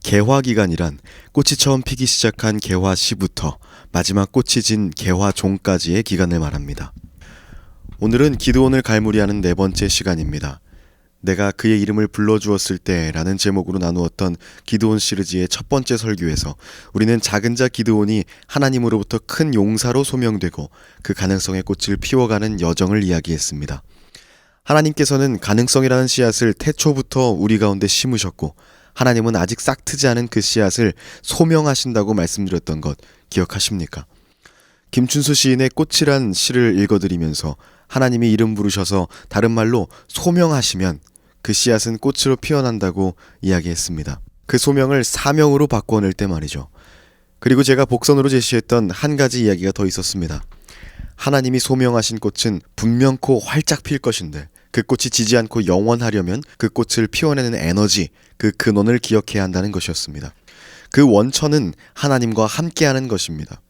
개화기간이란 꽃이 처음 피기 시작한 개화시부터 마지막 꽃이 진 개화종까지의 기간을 말합니다. 오늘은 기드온을 갈무리하는 네 번째 시간입니다. 내가 그의 이름을 불러주었을 때라는 제목으로 나누었던 기드온 시리즈의 첫 번째 설교에서 우리는 작은 자 기드온이 하나님으로부터 큰 용사로 소명되고 그 가능성의 꽃을 피워가는 여정을 이야기했습니다. 하나님께서는 가능성이라는 씨앗을 태초부터 우리 가운데 심으셨고 하나님은 아직 싹트지 않은 그 씨앗을 소명하신다고 말씀드렸던 것 기억하십니까? 김춘수 시인의 꽃이란 시를 읽어드리면서 하나님이 이름 부르셔서 다른 말로 소명하시면 그 씨앗은 꽃으로 피어난다고 이야기했습니다. 그 소명을 사명으로 바꿔낼 때 말이죠. 그리고 제가 복선으로 제시했던 한 가지 이야기가 더 있었습니다. 하나님이 소명하신 꽃은 분명코 활짝 필 것인데 그 꽃이 지지 않고 영원하려면 그 꽃을 피워내는 에너지, 그 근원을 기억해야 한다는 것이었습니다. 그 원천은 하나님과 함께하는 것입니다.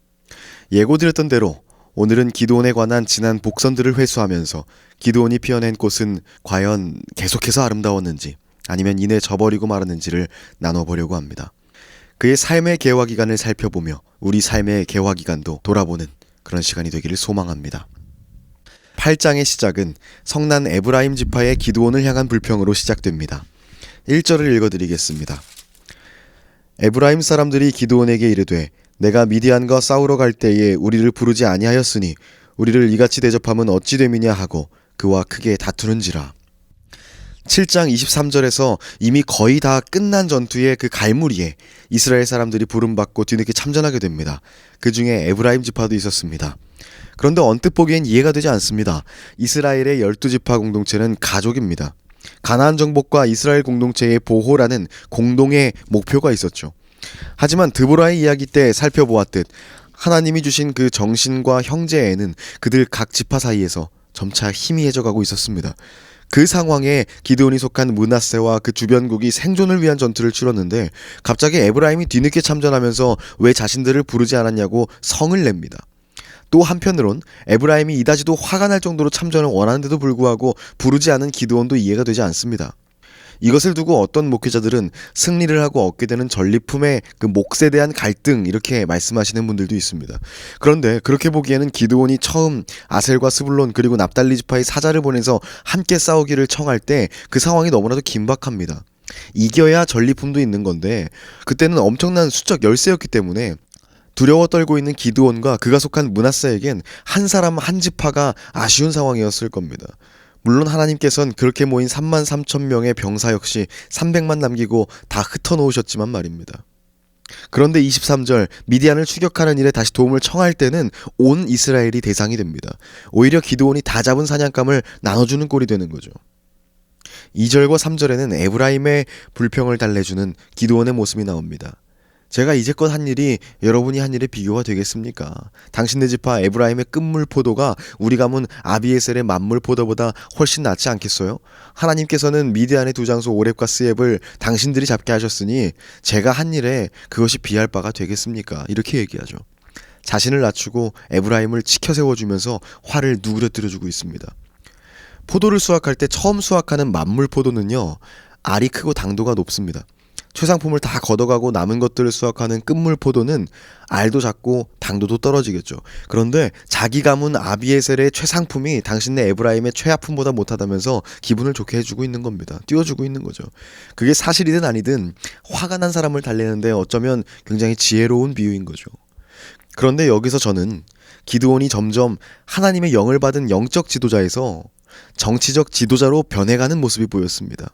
예고드렸던 대로 오늘은 기드온에 관한 지난 복선들을 회수하면서 기드온이 피어낸 꽃은 과연 계속해서 아름다웠는지 아니면 이내 져버리고 말았는지를 나눠보려고 합니다. 그의 삶의 개화기간을 살펴보며 우리 삶의 개화기간도 돌아보는 그런 시간이 되기를 소망합니다. 8장의 시작은 성난 에브라임 지파의 기드온을 향한 불평으로 시작됩니다. 1절을 읽어드리겠습니다. 에브라임 사람들이 기드온에게 이르되 내가 미디안과 싸우러 갈 때에 우리를 부르지 아니하였으니 우리를 이같이 대접함은 어찌 됨이냐 하고 그와 크게 다투는지라. 7장 23절에서 이미 거의 다 끝난 전투의 그 갈무리에 이스라엘 사람들이 부름받고 뒤늦게 참전하게 됩니다. 그 중에 에브라임 지파도 있었습니다. 그런데 언뜻 보기엔 이해가 되지 않습니다. 이스라엘의 12지파 공동체는 가족입니다. 가나안 정복과 이스라엘 공동체의 보호라는 공동의 목표가 있었죠. 하지만 드보라의 이야기 때 살펴보았듯 하나님이 주신 그 정신과 형제애는 그들 각 지파 사이에서 점차 희미해져가고 있었습니다. 그 상황에 기드온이 속한 므낫세와 그 주변국이 생존을 위한 전투를 치렀는데 갑자기 에브라임이 뒤늦게 참전하면서 왜 자신들을 부르지 않았냐고 성을 냅니다. 또 한편으론 에브라임이 이다지도 화가 날 정도로 참전을 원하는데도 불구하고 부르지 않은 기드온도 이해가 되지 않습니다. 이것을 두고 어떤 목회자들은 승리를 하고 얻게 되는 전리품의 그 몫에 대한 갈등 이렇게 말씀하시는 분들도 있습니다. 그런데 그렇게 보기에는 기드온이 처음 아셀과 스불론 그리고 납달리 지파의 사자를 보내서 함께 싸우기를 청할 때 그 상황이 너무나도 긴박합니다. 이겨야 전리품도 있는 건데 그때는 엄청난 수적 열세였기 때문에 두려워 떨고 있는 기드온과 그가 속한 므낫세에겐 한 사람 한 지파가 아쉬운 상황이었을 겁니다. 물론 하나님께서는 그렇게 모인 33,000명의 병사 역시 300만 남기고 다 흩어놓으셨지만 말입니다. 그런데 23절 미디안을 추격하는 일에 다시 도움을 청할 때는 온 이스라엘이 대상이 됩니다. 오히려 기드온이 다 잡은 사냥감을 나눠주는 꼴이 되는 거죠. 2절과 3절에는 에브라임의 불평을 달래주는 기드온의 모습이 나옵니다. 제가 이제껏 한 일이 여러분이 한 일에 비교가 되겠습니까? 당신네 지파 에브라임의 끝물 포도가 우리 가문 아비에셀의 만물 포도보다 훨씬 낫지 않겠어요? 하나님께서는 미디안의 두 장소 오렙과 스엡을 당신들이 잡게 하셨으니 제가 한 일에 그것이 비할 바가 되겠습니까? 이렇게 얘기하죠. 자신을 낮추고 에브라임을 치켜 세워주면서 화를 누그러뜨려주고 있습니다. 포도를 수확할 때 처음 수확하는 만물 포도는요, 알이 크고 당도가 높습니다. 최상품을 다 걷어가고 남은 것들을 수확하는 끝물 포도는 알도 작고 당도도 떨어지겠죠. 그런데 자기 가문 아비에셀의 최상품이 당신네 에브라임의 최하품보다 못하다면서 기분을 좋게 해주고 있는 겁니다. 띄워주고 있는 거죠. 그게 사실이든 아니든 화가 난 사람을 달래는데 어쩌면 굉장히 지혜로운 비유인 거죠. 그런데 여기서 저는 기드온이 점점 하나님의 영을 받은 영적 지도자에서 정치적 지도자로 변해가는 모습이 보였습니다.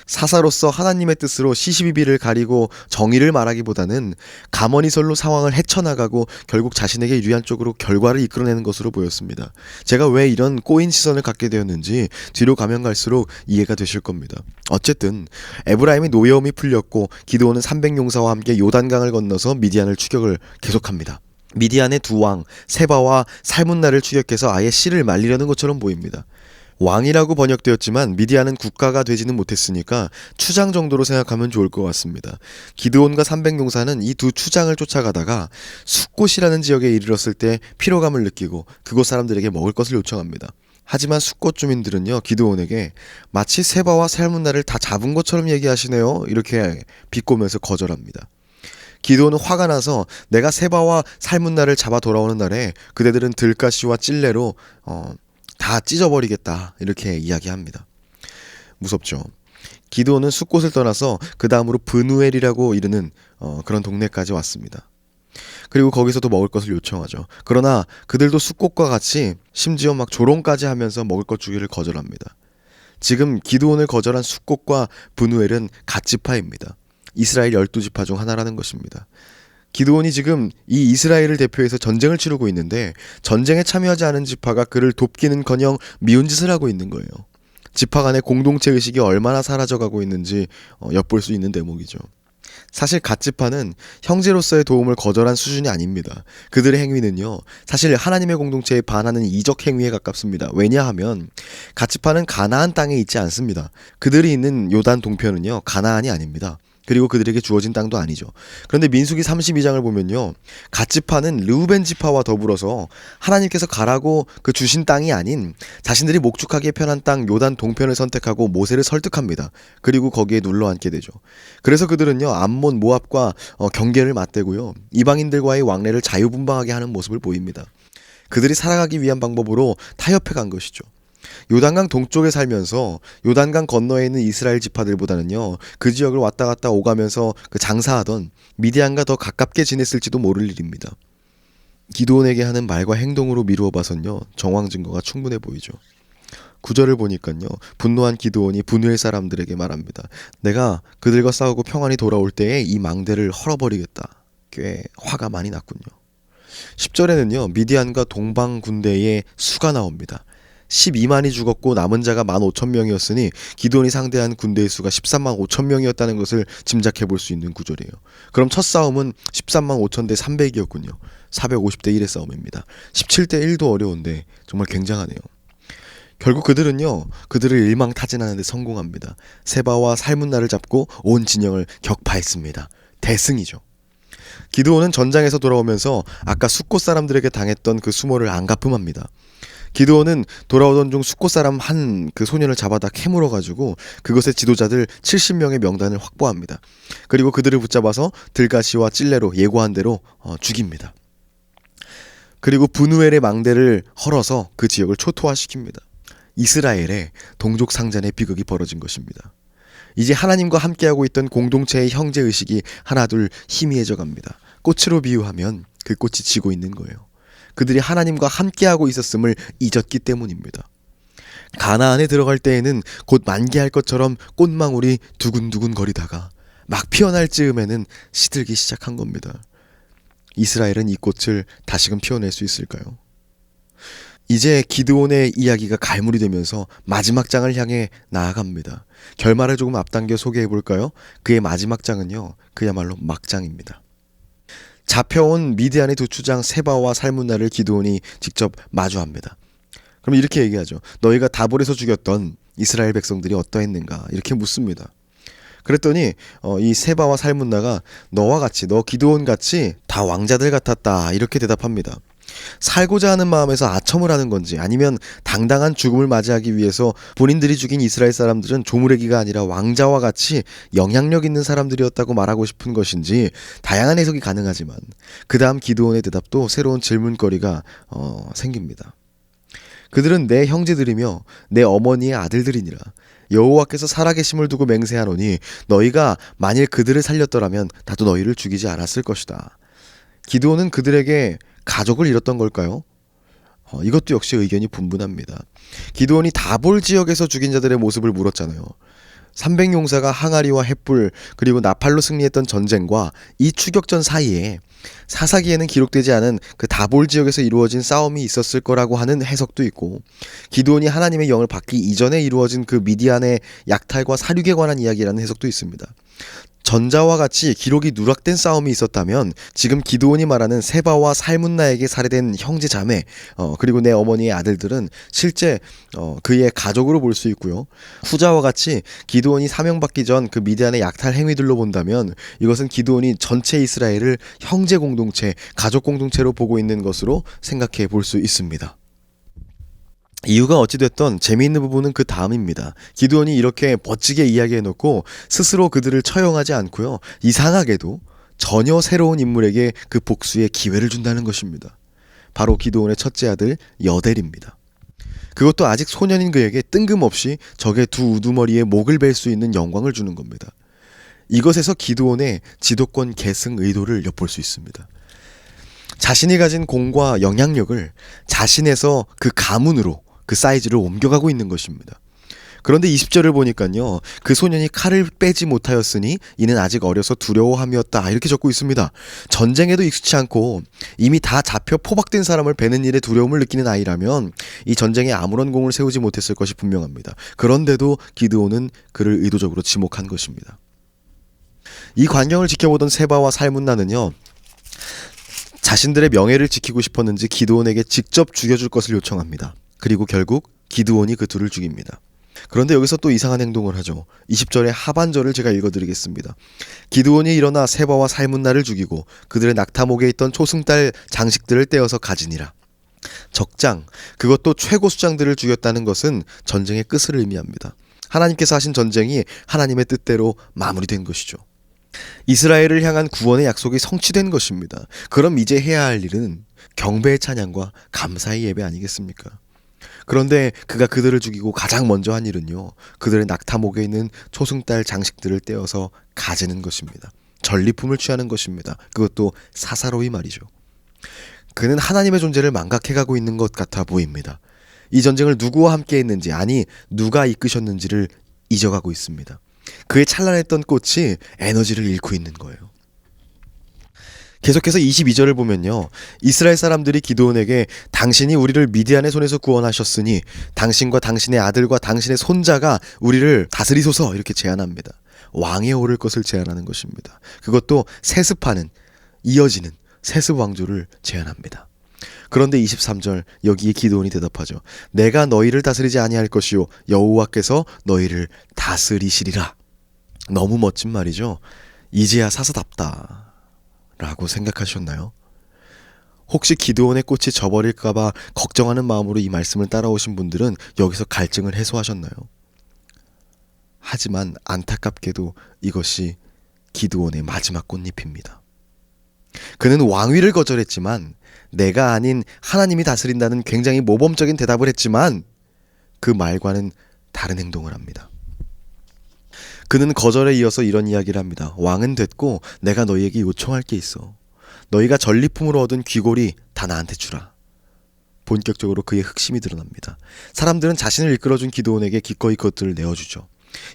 사사로서 하나님의 뜻으로 시시비비를 가리고 정의를 말하기보다는 가머니설로 상황을 헤쳐나가고 결국 자신에게 유리한 쪽으로 결과를 이끌어내는 것으로 보였습니다. 제가 왜 이런 꼬인 시선을 갖게 되었는지 뒤로 가면 갈수록 이해가 되실 겁니다. 어쨌든 에브라임의 노여움이 풀렸고 기드온은 300용사와 함께 요단강을 건너서 미디안을 추격을 계속합니다. 미디안의 두 왕 세바와 살문나를 추격해서 아예 씨를 말리려는 것처럼 보입니다. 왕이라고 번역되었지만 미디안은 국가가 되지는 못했으니까 추장 정도로 생각하면 좋을 것 같습니다. 기드온과 300용사는 이 두 추장을 쫓아가다가 숫곳이라는 지역에 이르렀을 때 피로감을 느끼고 그곳 사람들에게 먹을 것을 요청합니다. 하지만 숫꽃 주민들은요, 기드온에게 마치 세바와 살문나를 다 잡은 것처럼 얘기하시네요, 이렇게 비꼬면서 거절합니다. 기드온은 화가 나서 내가 세바와 살문나를 잡아 돌아오는 날에 그대들은 들가시와 찔레로 다 찢어버리겠다, 이렇게 이야기합니다. 무섭죠. 기드온은 숫꽃을 떠나서 그 다음으로 브누엘이라고 이르는 그런 동네까지 왔습니다. 그리고 거기서도 먹을 것을 요청하죠. 그러나 그들도 숫꽃과 같이 심지어 막 조롱까지 하면서 먹을 것 주기를 거절합니다. 지금 기드온을 거절한 숫꽃과 브누엘은 갓지파입니다. 이스라엘 12지파 중 하나라는 것입니다. 기드온이 지금 이 이스라엘을 대표해서 전쟁을 치르고 있는데 전쟁에 참여하지 않은 지파가 그를 돕기는커녕 미운 짓을 하고 있는 거예요. 지파 간의 공동체 의식이 얼마나 사라져가고 있는지 엿볼 수 있는 대목이죠. 사실 갓지파는 형제로서의 도움을 거절한 수준이 아닙니다. 그들의 행위는요, 사실 하나님의 공동체에 반하는 이적 행위에 가깝습니다. 왜냐하면 갓지파는 가나안 땅에 있지 않습니다. 그들이 있는 요단 동편은요, 가나안이 아닙니다. 그리고 그들에게 주어진 땅도 아니죠. 그런데 민수기 32장을 보면요, 갓지파는 르우벤 지파와 더불어서 하나님께서 가라고 그 주신 땅이 아닌 자신들이 목축하기에 편한 땅 요단 동편을 선택하고 모세를 설득합니다. 그리고 거기에 눌러앉게 되죠. 그래서 그들은요, 암몬 모압과 경계를 맞대고요, 이방인들과의 왕래를 자유분방하게 하는 모습을 보입니다. 그들이 살아가기 위한 방법으로 타협해 간 것이죠. 요단강 동쪽에 살면서 요단강 건너에 있는 이스라엘 지파들보다는요, 그 지역을 왔다 갔다 오가면서 그 장사하던 미디안과 더 가깝게 지냈을지도 모를 일입니다. 기드온에게 하는 말과 행동으로 미루어 봐선요, 정황 증거가 충분해 보이죠. 9절을 보니까요, 분노한 기드온이 브누엘 사람들에게 말합니다. 내가 그들과 싸우고 평안히 돌아올 때에 이 망대를 헐어버리겠다. 꽤 화가 많이 났군요. 10절에는요, 미디안과 동방 군대의 수가 나옵니다. 12만이 죽었고 남은 자가 15,000명이었으니 기드온이 상대한 군대의 수가 13만 5천 명이었다는 것을 짐작해 볼 수 있는 구절이에요. 그럼 첫 싸움은 13만 5천 대 300이었군요. 450대 1의 싸움입니다. 17대 1도 어려운데 정말 굉장하네요. 결국 그들은요, 그들을 일망타진하는 데 성공합니다. 세바와 살문나를 잡고 온 진영을 격파했습니다. 대승이죠. 기드온은 전장에서 돌아오면서 아까 숫꽃 사람들에게 당했던 그 수모를 안갚음합니다. 기드온은 돌아오던 중 숫꽃 사람 한 그 소년을 잡아다 캐물어가지고 그것의 지도자들 70명의 명단을 확보합니다. 그리고 그들을 붙잡아서 들가시와 찔레로 예고한 대로 죽입니다. 그리고 브누엘의 망대를 헐어서 그 지역을 초토화시킵니다. 이스라엘에 동족 상잔의 비극이 벌어진 것입니다. 이제 하나님과 함께하고 있던 공동체의 형제의식이 하나둘 희미해져 갑니다. 꽃으로 비유하면 그 꽃이 지고 있는 거예요. 그들이 하나님과 함께하고 있었음을 잊었기 때문입니다. 가나안에 들어갈 때에는 곧 만개할 것처럼 꽃망울이 두근두근 거리다가 막 피어날 즈음에는 시들기 시작한 겁니다. 이스라엘은 이 꽃을 다시금 피워낼 수 있을까요? 이제 기드온의 이야기가 갈무리 되면서 마지막 장을 향해 나아갑니다. 결말을 조금 앞당겨 소개해 볼까요? 그의 마지막 장은요, 그야말로 막장입니다. 잡혀온 미디안의 두 추장 세바와 살문나를 기드온이 직접 마주합니다. 그럼 이렇게 얘기하죠. 너희가 다볼에서 죽였던 이스라엘 백성들이 어떠했는가? 이렇게 묻습니다. 그랬더니 이 세바와 살문나가 너와 같이, 너 기드온 같이 다 왕자들 같았다, 이렇게 대답합니다. 살고자 하는 마음에서 아첨을 하는 건지, 아니면 당당한 죽음을 맞이하기 위해서 본인들이 죽인 이스라엘 사람들은 조무래기가 아니라 왕자와 같이 영향력 있는 사람들이었다고 말하고 싶은 것인지 다양한 해석이 가능하지만 그 다음 기드온의 대답도 새로운 질문거리가 생깁니다. 그들은 내 형제들이며 내 어머니의 아들들이니라. 여호와께서 살아계심을 두고 맹세하노니 너희가 만일 그들을 살렸더라면 나도 너희를 죽이지 않았을 것이다. 기드온은 그들에게 가족을 잃었던 걸까요? 이것도 역시 의견이 분분합니다. 기드온이 다볼 지역에서 죽인 자들의 모습을 물었잖아요. 300용사가 항아리와 횃불 그리고 나팔로 승리했던 전쟁과 이 추격전 사이에 사사기에는 기록되지 않은 그 다볼 지역에서 이루어진 싸움이 있었을 거라고 하는 해석도 있고, 기드온이 하나님의 영을 받기 이전에 이루어진 그 미디안의 약탈과 사륙에 관한 이야기라는 해석도 있습니다. 전자와 같이 기록이 누락된 싸움이 있었다면 지금 기드온이 말하는 세바와 살문나에게 살해된 형제 자매 그리고 내 어머니의 아들들은 실제 그의 가족으로 볼 수 있고요. 후자와 같이 기드온이 사명받기 전 그 미디안의 약탈 행위들로 본다면 이것은 기드온이 전체 이스라엘을 형제 공동체, 가족 공동체로 보고 있는 것으로 생각해 볼 수 있습니다. 이유가 어찌됐던 재미있는 부분은 그 다음입니다. 기드온이 이렇게 멋지게 이야기해놓고 스스로 그들을 처형하지 않고요. 이상하게도 전혀 새로운 인물에게 그 복수의 기회를 준다는 것입니다. 바로 기드온의 첫째 아들 여델입니다. 그것도 아직 소년인 그에게 뜬금없이 적의 두 우두머리에 목을 벨 수 있는 영광을 주는 겁니다. 이것에서 기드온의 지도권 계승 의도를 엿볼 수 있습니다. 자신이 가진 공과 영향력을 자신에서 그 가문으로 그 사이즈를 옮겨가고 있는 것입니다. 그런데 20절을 보니까요. 그 소년이 칼을 빼지 못하였으니 이는 아직 어려서 두려워함이었다. 이렇게 적고 있습니다. 전쟁에도 익숙치 않고 이미 다 잡혀 포박된 사람을 베는 일에 두려움을 느끼는 아이라면 이 전쟁에 아무런 공을 세우지 못했을 것이 분명합니다. 그런데도 기드온은 그를 의도적으로 지목한 것입니다. 이 광경을 지켜보던 세바와 살문나는요. 자신들의 명예를 지키고 싶었는지 기드온에게 직접 죽여줄 것을 요청합니다. 그리고 결국 기드온이 그 둘을 죽입니다. 그런데 여기서 또 이상한 행동을 하죠. 20절의 하반절을 제가 읽어드리겠습니다. 기드온이 일어나 세바와 살문나를 죽이고 그들의 낙타목에 있던 초승달 장식들을 떼어서 가지니라. 적장, 그것도 최고 수장들을 죽였다는 것은 전쟁의 끝을 의미합니다. 하나님께서 하신 전쟁이 하나님의 뜻대로 마무리된 것이죠. 이스라엘을 향한 구원의 약속이 성취된 것입니다. 그럼 이제 해야 할 일은 경배의 찬양과 감사의 예배 아니겠습니까? 그런데 그가 그들을 죽이고 가장 먼저 한 일은요. 그들의 낙타목에 있는 초승달 장식들을 떼어서 가지는 것입니다. 전리품을 취하는 것입니다. 그것도 사사로이 말이죠. 그는 하나님의 존재를 망각해가고 있는 것 같아 보입니다. 이 전쟁을 누구와 함께 했는지, 아니 누가 이끄셨는지를 잊어가고 있습니다. 그의 찬란했던 꽃이 에너지를 잃고 있는 거예요. 계속해서 22절을 보면요. 이스라엘 사람들이 기드온에게 당신이 우리를 미디안의 손에서 구원하셨으니 당신과 당신의 아들과 당신의 손자가 우리를 다스리소서 이렇게 제안합니다. 왕에 오를 것을 제안하는 것입니다. 그것도 세습하는, 이어지는 세습 왕조를 제안합니다. 그런데 23절 여기에 기드온이 대답하죠. 내가 너희를 다스리지 아니할 것이요 여호와께서 너희를 다스리시리라. 너무 멋진 말이죠. 이제야 사사답다 라고 생각하셨나요? 혹시 기드온의 꽃이 져버릴까봐 걱정하는 마음으로 이 말씀을 따라오신 분들은 여기서 갈증을 해소하셨나요? 하지만 안타깝게도 이것이 기드온의 마지막 꽃잎입니다. 그는 왕위를 거절했지만 내가 아닌 하나님이 다스린다는 굉장히 모범적인 대답을 했지만 그 말과는 다른 행동을 합니다. 그는 거절에 이어서 이런 이야기를 합니다. 왕은 됐고 내가 너희에게 요청할 게 있어. 너희가 전리품으로 얻은 귀골이 다 나한테 주라. 본격적으로 그의 흑심이 드러납니다. 사람들은 자신을 이끌어준 기드온에게 기꺼이 그것들을 내어주죠.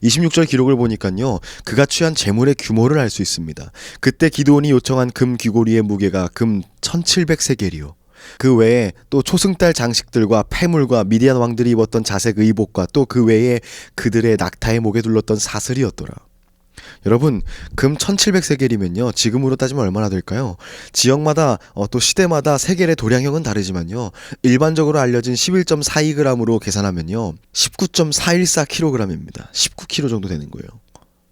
26절 기록을 보니까요. 그가 취한 재물의 규모를 알 수 있습니다. 그때 기드온이 요청한 금 귀고리의 무게가 금 1700세겔이요. 그 외에 또 초승달 장식들과 패물과 미디안 왕들이 입었던 자색 의복과 또 그 외에 그들의 낙타의 목에 둘렀던 사슬이었더라. 여러분, 금 1700세겔이면요 지금으로 따지면 얼마나 될까요? 지역마다 또 시대마다 세겔의 도량형은 다르지만요 일반적으로 알려진 11.42g으로 계산하면요 19.414kg입니다 19kg 정도 되는 거예요.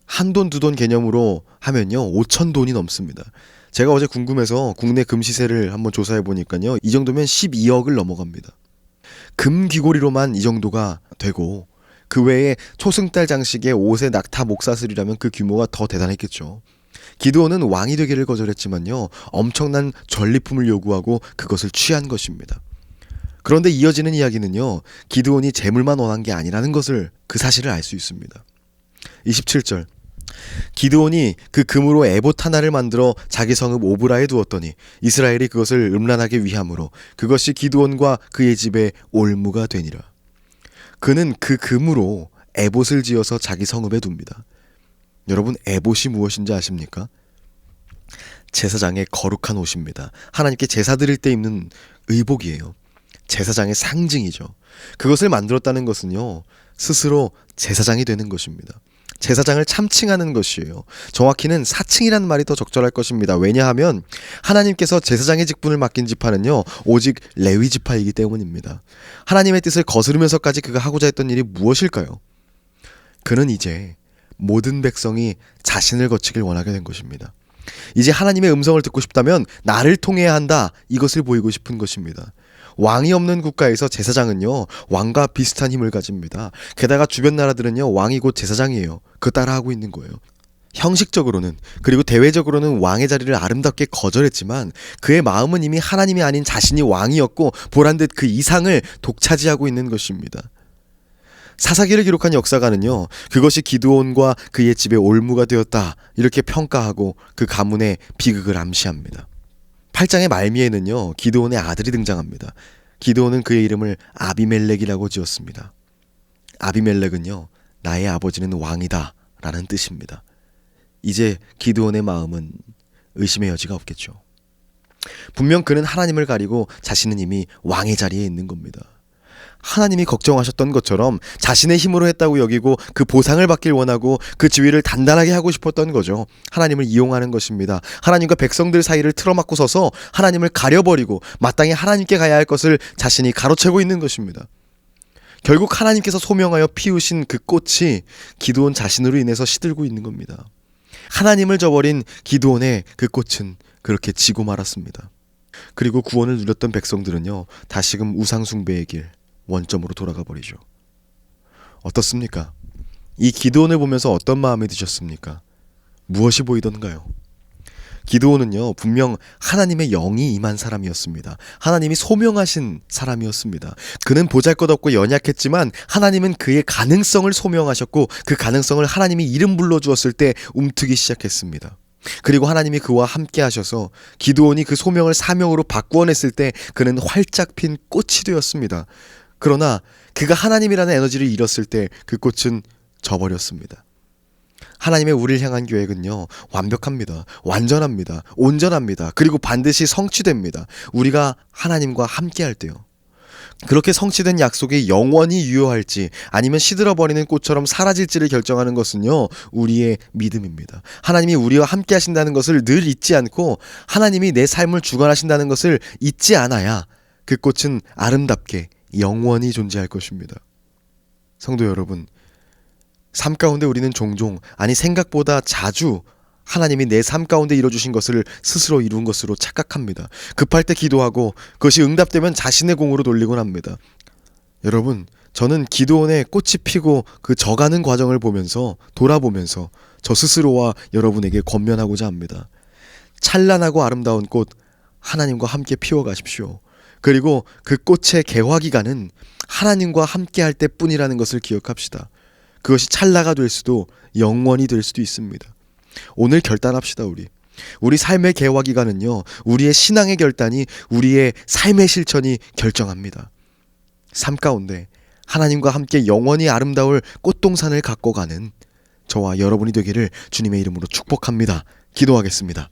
한 돈 두 돈 개념으로 하면요 5,000돈이 넘습니다. 제가 어제 궁금해서 국내 금 시세를 한번 조사해 보니까요 이 정도면 12억을 넘어갑니다. 금 귀고리로만 이 정도가 되고 그 외에 초승달 장식의 옷의 낙타 목사슬이라면 그 규모가 더 대단했겠죠. 기드온은 왕이 되기를 거절했지만요 엄청난 전리품을 요구하고 그것을 취한 것입니다. 그런데 이어지는 이야기는요 기드온이 재물만 원한 게 아니라는 것을 그 사실을 알 수 있습니다. 27절 기드온이 그 금으로 에봇 하나를 만들어 자기 성읍 오브라에 두었더니 이스라엘이 그것을 음란하게 위함으로 그것이 기드온과 그의 집에 올무가 되니라. 그는 그 금으로 에봇을 지어서 자기 성읍에 둡니다. 여러분 에봇이 무엇인지 아십니까? 제사장의 거룩한 옷입니다. 하나님께 제사 드릴 때 입는 의복이에요. 제사장의 상징이죠. 그것을 만들었다는 것은요 스스로 제사장이 되는 것입니다. 제사장을 참칭하는 것이에요. 정확히는 사칭이라는 말이 더 적절할 것입니다. 왜냐하면 하나님께서 제사장의 직분을 맡긴 지파는요 오직 레위 지파이기 때문입니다. 하나님의 뜻을 거스르면서까지 그가 하고자 했던 일이 무엇일까요? 그는 이제 모든 백성이 자신을 거치길 원하게 된 것입니다. 이제 하나님의 음성을 듣고 싶다면 나를 통해야 한다, 이것을 보이고 싶은 것입니다. 왕이 없는 국가에서 제사장은요, 왕과 비슷한 힘을 가집니다. 게다가 주변 나라들은요, 왕이 곧 제사장이에요. 그 따라하고 있는 거예요. 형식적으로는, 그리고 대외적으로는 왕의 자리를 아름답게 거절했지만 그의 마음은 이미 하나님이 아닌 자신이 왕이었고 보란듯 그 이상을 독차지하고 있는 것입니다. 사사기를 기록한 역사가는요, 그것이 기드온과 그의 집에 올무가 되었다 이렇게 평가하고 그 가문의 비극을 암시합니다. 8장의 말미에는요, 기드온의 아들이 등장합니다. 기드온은 그의 이름을 아비멜렉이라고 지었습니다. 아비멜렉은요, 나의 아버지는 왕이다 라는 뜻입니다. 이제 기드온의 마음은 의심의 여지가 없겠죠. 분명 그는 하나님을 가리고 자신은 이미 왕의 자리에 있는 겁니다. 하나님이 걱정하셨던 것처럼 자신의 힘으로 했다고 여기고 그 보상을 받길 원하고 그 지위를 단단하게 하고 싶었던 거죠. 하나님을 이용하는 것입니다. 하나님과 백성들 사이를 틀어막고 서서 하나님을 가려버리고 마땅히 하나님께 가야 할 것을 자신이 가로채고 있는 것입니다. 결국 하나님께서 소명하여 피우신 그 꽃이 기드온 자신으로 인해서 시들고 있는 겁니다. 하나님을 저버린 기드온의 그 꽃은 그렇게 지고 말았습니다. 그리고 구원을 누렸던 백성들은요, 다시금 우상 숭배의 길, 원점으로 돌아가 버리죠. 어떻습니까? 이 기드온을 보면서 어떤 마음이 드셨습니까? 무엇이 보이던가요? 기드온은요, 분명 하나님의 영이 임한 사람이었습니다. 하나님이 소명하신 사람이었습니다. 그는 보잘것없고 연약했지만 하나님은 그의 가능성을 소명하셨고 그 가능성을 하나님이 이름 불러주었을 때 움트기 시작했습니다. 그리고 하나님이 그와 함께 하셔서 기드온이 그 소명을 사명으로 바꾸어냈을 때 그는 활짝 핀 꽃이 되었습니다. 그러나 그가 하나님이라는 에너지를 잃었을 때 그 꽃은 져버렸습니다. 하나님의 우리를 향한 계획은요, 완벽합니다. 완전합니다. 온전합니다. 그리고 반드시 성취됩니다. 우리가 하나님과 함께 할 때요. 그렇게 성취된 약속이 영원히 유효할지 아니면 시들어버리는 꽃처럼 사라질지를 결정하는 것은요, 우리의 믿음입니다. 하나님이 우리와 함께 하신다는 것을 늘 잊지 않고 하나님이 내 삶을 주관하신다는 것을 잊지 않아야 그 꽃은 아름답게 영원히 존재할 것입니다. 성도 여러분, 삶 가운데 우리는 종종, 아니 생각보다 자주 하나님이 내 삶 가운데 이뤄주신 것을 스스로 이룬 것으로 착각합니다. 급할 때 기도하고 그것이 응답되면 자신의 공으로 돌리곤 합니다. 여러분, 저는 기드온의 꽃이 피고 그 져가는 과정을 보면서, 돌아보면서 저 스스로와 여러분에게 권면하고자 합니다. 찬란하고 아름다운 꽃, 하나님과 함께 피워가십시오. 그리고 그 꽃의 개화 기간은 하나님과 함께 할 때뿐이라는 것을 기억합시다. 그것이 찰나가 될 수도 영원히 될 수도 있습니다. 오늘 결단합시다. 우리 삶의 개화 기간은요, 우리의 신앙의 결단이, 우리의 삶의 실천이 결정합니다. 삶 가운데 하나님과 함께 영원히 아름다울 꽃동산을 갖고 가는 저와 여러분이 되기를 주님의 이름으로 축복합니다. 기도하겠습니다.